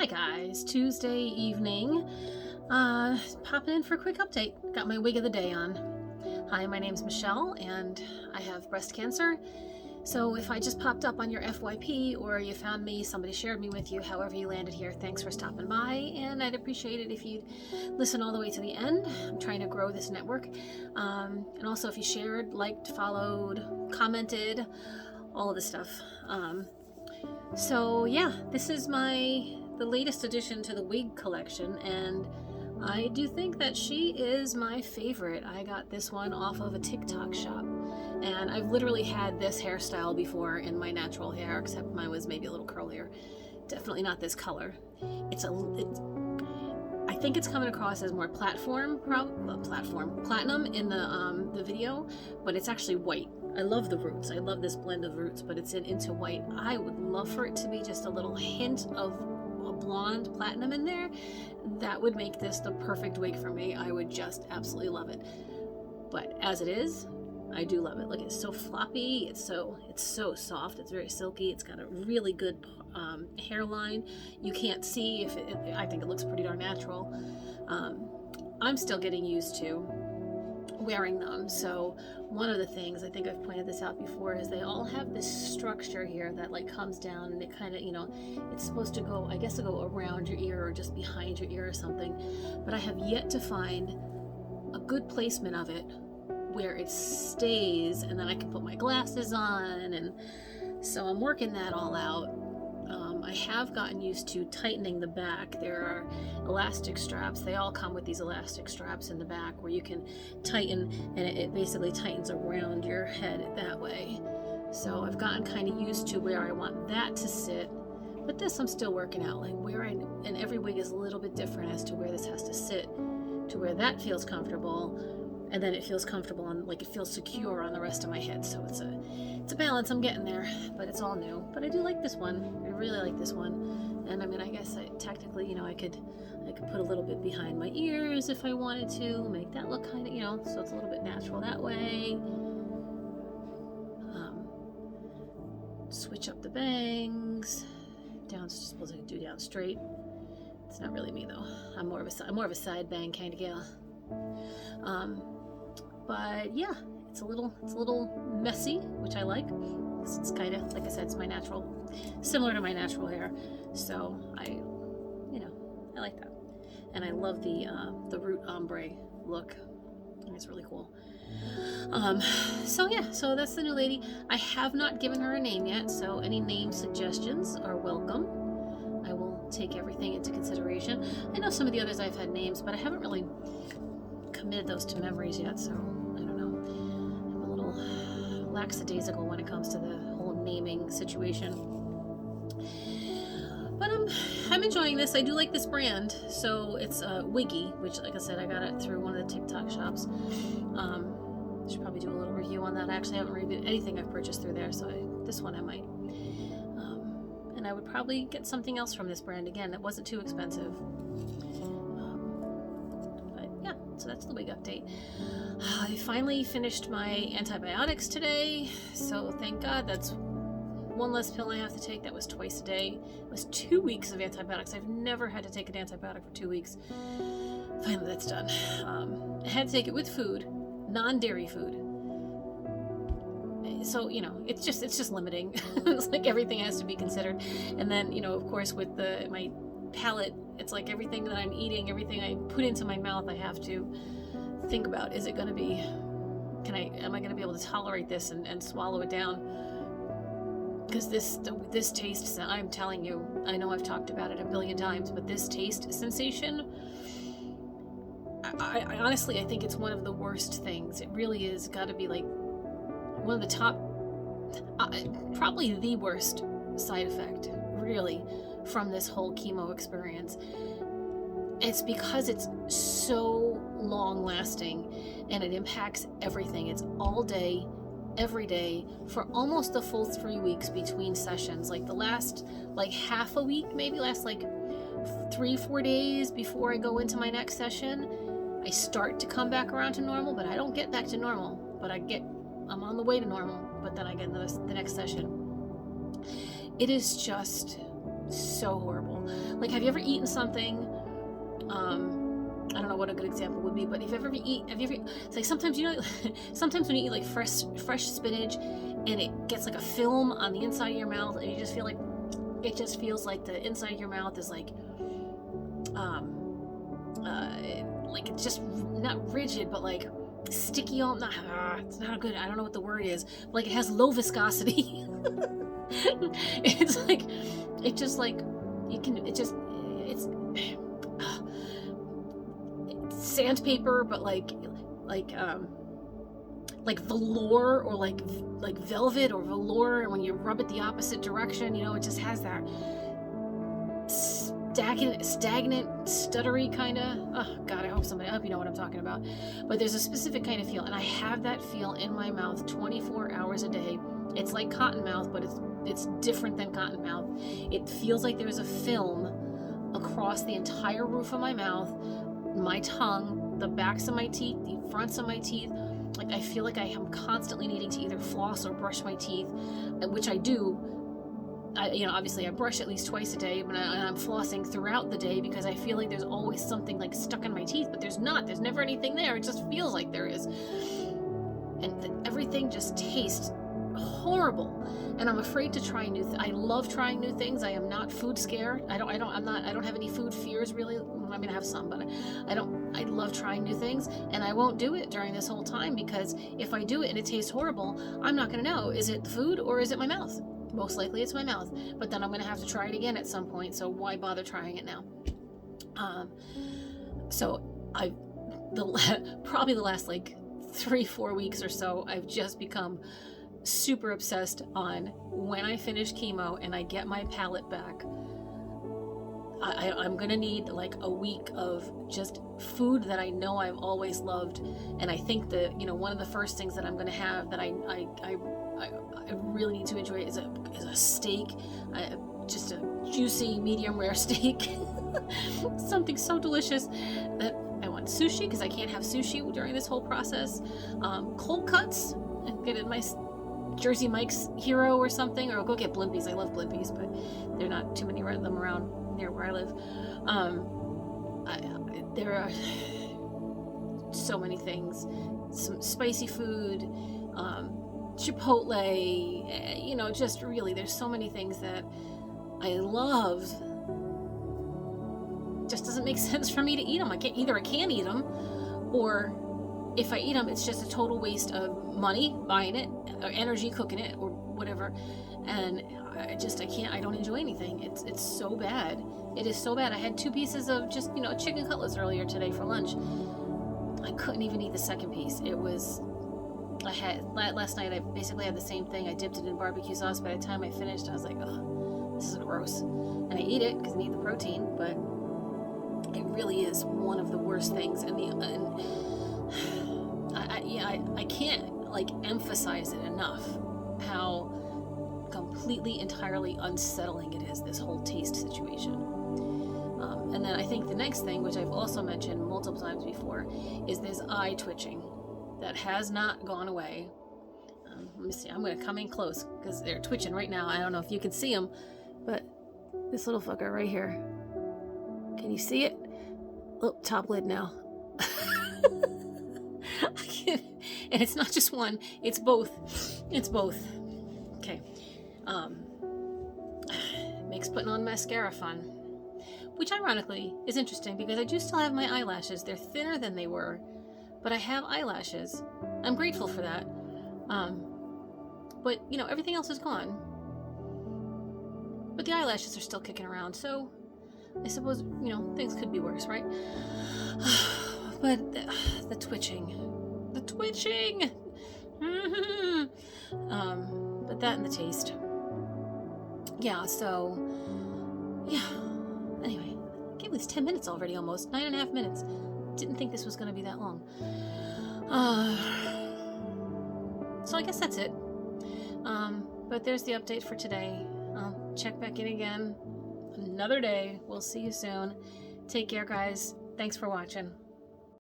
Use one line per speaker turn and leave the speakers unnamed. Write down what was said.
Hi guys, Tuesday evening. Popping in for a quick update. Got my wig of the day on. Hi, my name's Michelle and I have breast cancer. So if I just popped up on your FYP or you found me, somebody shared me with you, however you landed here, thanks for stopping by, and I'd appreciate it if you'd listen all the way to the end. I'm trying to grow this network. And also if you shared, liked, followed, commented, all of this stuff. So yeah, this is the latest addition to the wig collection, and I do think that she is my favorite. I got this one off of a TikTok shop, and I've literally had this hairstyle before in my natural hair, except mine was maybe a little curlier. Definitely not this color. I think it's coming across as more platinum in the video, but it's actually white. I love the roots. I love this blend of roots, but it's into white. I would love for it to be just a little hint of a blonde platinum in there. That would make this the perfect wig for me. I would just absolutely love it. But as it is, I do love it. Look, it's so floppy. It's so soft. It's very silky. It's got a really good hairline. You can't see if I think it looks pretty darn natural. I'm still getting used to wearing them. So one of the things, I think I've pointed this out before, is they all have this structure here that like comes down, and it kind of, it's supposed to go, I guess, to go around your ear or just behind your ear or something. But I have yet to find a good placement of it where it stays, and then I can put my glasses on, and so I'm working that all out. I have gotten used to tightening the back. There are elastic straps. They all come with these elastic straps in the back where you can tighten, and it basically tightens around your head that way. So I've gotten kind of used to where I want that to sit, but this I'm still working out, like and every wig is a little bit different as to where this has to sit, to where that feels comfortable, and then it feels comfortable and like it feels secure on the rest of my head. So it's a balance. I'm getting there, but it's all new. But I do like this one. I really like this one. And I mean, I guess technically, I could put a little bit behind my ears if I wanted to, make that look kind of, so it's a little bit natural that way. Switch up the bangs. Down's supposed to do down straight. It's not really me though. I'm more of a side bang kind of gal. But yeah, it's a little messy, which I like. It's kind of, like I said, it's similar to my natural hair. So I like that. And I love the root ombre look. I think it's really cool. So that's the new lady. I have not given her a name yet, so any name suggestions are welcome. I will take everything into consideration. I know some of the others I've had names, but I haven't really committed those to memories yet, so I don't know. I'm a little lackadaisical when it comes to the whole naming situation. But I'm enjoying this. I do like this brand. So it's Wiggy, which, like I said, I got it through one of the TikTok shops. I should probably do a little review on that. I actually haven't reviewed anything I've purchased through there, so this one I might. And I would probably get something else from this brand again. It wasn't too expensive. So that's the wig update. I finally finished my antibiotics today, so thank God. That's one less pill I have to take. That was twice a day. It was 2 weeks of antibiotics. I've never had to take an antibiotic for 2 weeks. Finally, that's done. I had to take it with food, non-dairy food. So, it's just limiting. It's like everything has to be considered. And then, of course, with my palate, it's like everything that I'm eating, everything I put into my mouth, I have to think about, is it going to be, am I going to be able to tolerate this and swallow it down? Because this taste, I'm telling you, I know I've talked about it a billion times, but this taste sensation, I honestly, I think it's one of the worst things. It really is got to be like one of the top, probably the worst side effect, really, from this whole chemo experience. It's because it's so long lasting and it impacts everything. It's all day, every day, for almost the full 3 weeks between sessions. Like the last half a week, maybe last 3-4 days before I go into my next session, I start to come back around to normal, but I don't get back to normal. But I'm on the way to normal, but then I get the next session. It is just so horrible. Like, have you ever eaten something, I don't know what a good example would be, but have you ever it's like sometimes, you know, sometimes when you eat like fresh spinach and it gets like a film on the inside of your mouth, and you just feel like, it just feels like the inside of your mouth is like it's just not rigid, but like sticky, all not, it's not good, I don't know what the word is, but like it has low viscosity. It's like, it just like, you can, it's sandpaper, but like velour, or like velvet or velour, and when you rub it the opposite direction, you know, it just has that stagnant, stuttery kind of, oh god, I hope you know what I'm talking about. But there's a specific kind of feel, and I have that feel in my mouth 24 hours a day. It's like cotton mouth, but it's different than cotton mouth. It feels like there's a film across the entire roof of my mouth, my tongue, the backs of my teeth, the fronts of my teeth. Like, I feel like I am constantly needing to either floss or brush my teeth, which I do. Obviously I brush at least twice a day, but I'm flossing throughout the day because I feel like there's always something like stuck in my teeth, but there's not. There's never anything there. It just feels like there is. And everything just tastes horrible. And I'm afraid to try I love trying new things. I am not food scared. I don't have any food fears, really. I mean, I have some, but I love trying new things, and I won't do it during this whole time, because if I do it and it tastes horrible, I'm not going to know, is it the food or is it my mouth? Most likely it's my mouth, but then I'm going to have to try it again at some point, so why bother trying it now? So probably the last like 3-4 weeks or so, I've just become super obsessed on, when I finish chemo and I get my palate back, I'm gonna need like a week of just food that I know I've always loved. And I think that, one of the first things that I'm gonna have that I really need to enjoy is a steak, just a juicy medium rare steak. Something so delicious. That I want sushi, because I can't have sushi during this whole process. Cold cuts, and get in my Jersey Mike's Hero or something, or I'll go get Blimpies. I love Blimpies, but there are not too many of them around near where I live. There are so many things. Some spicy food, Chipotle, just really, there's so many things that I love. Just doesn't make sense for me to eat them. I can't eat them, or if I eat them, it's just a total waste of money buying it, or energy cooking it, or whatever. And I don't enjoy anything. It's so bad. It is so bad. I had 2 pieces of just, chicken cutlets earlier today for lunch. I couldn't even eat the second piece. Last night I basically had the same thing. I dipped it in barbecue sauce. By the time I finished, I was like, oh, this is gross. And I eat it because I need the protein, but it really is one of the worst things. I can't emphasize it enough how completely, entirely unsettling it is, this whole taste situation. And then I think the next thing, which I've also mentioned multiple times before, is this eye twitching that has not gone away. Let me see, I'm going to come in close because they're twitching right now. I don't know if you can see them, but this little fucker right here. Can you see it? Oh, top lid now. I can't, and it's not just one, it's both. It's both. Okay. Makes putting on mascara fun. Which ironically is interesting because I do still have my eyelashes. They're thinner than they were, but I have eyelashes. I'm grateful for that. But, everything else is gone. But the eyelashes are still kicking around, so I suppose, things could be worse, right? But the twitching. But that and the taste. Yeah, so, yeah. Anyway, I gave this 10 minutes already almost. 9.5 minutes. Didn't think this was going to be that long. So I guess that's it. But there's the update for today. I'll check back in again another day. We'll see you soon. Take care, guys. Thanks for watching.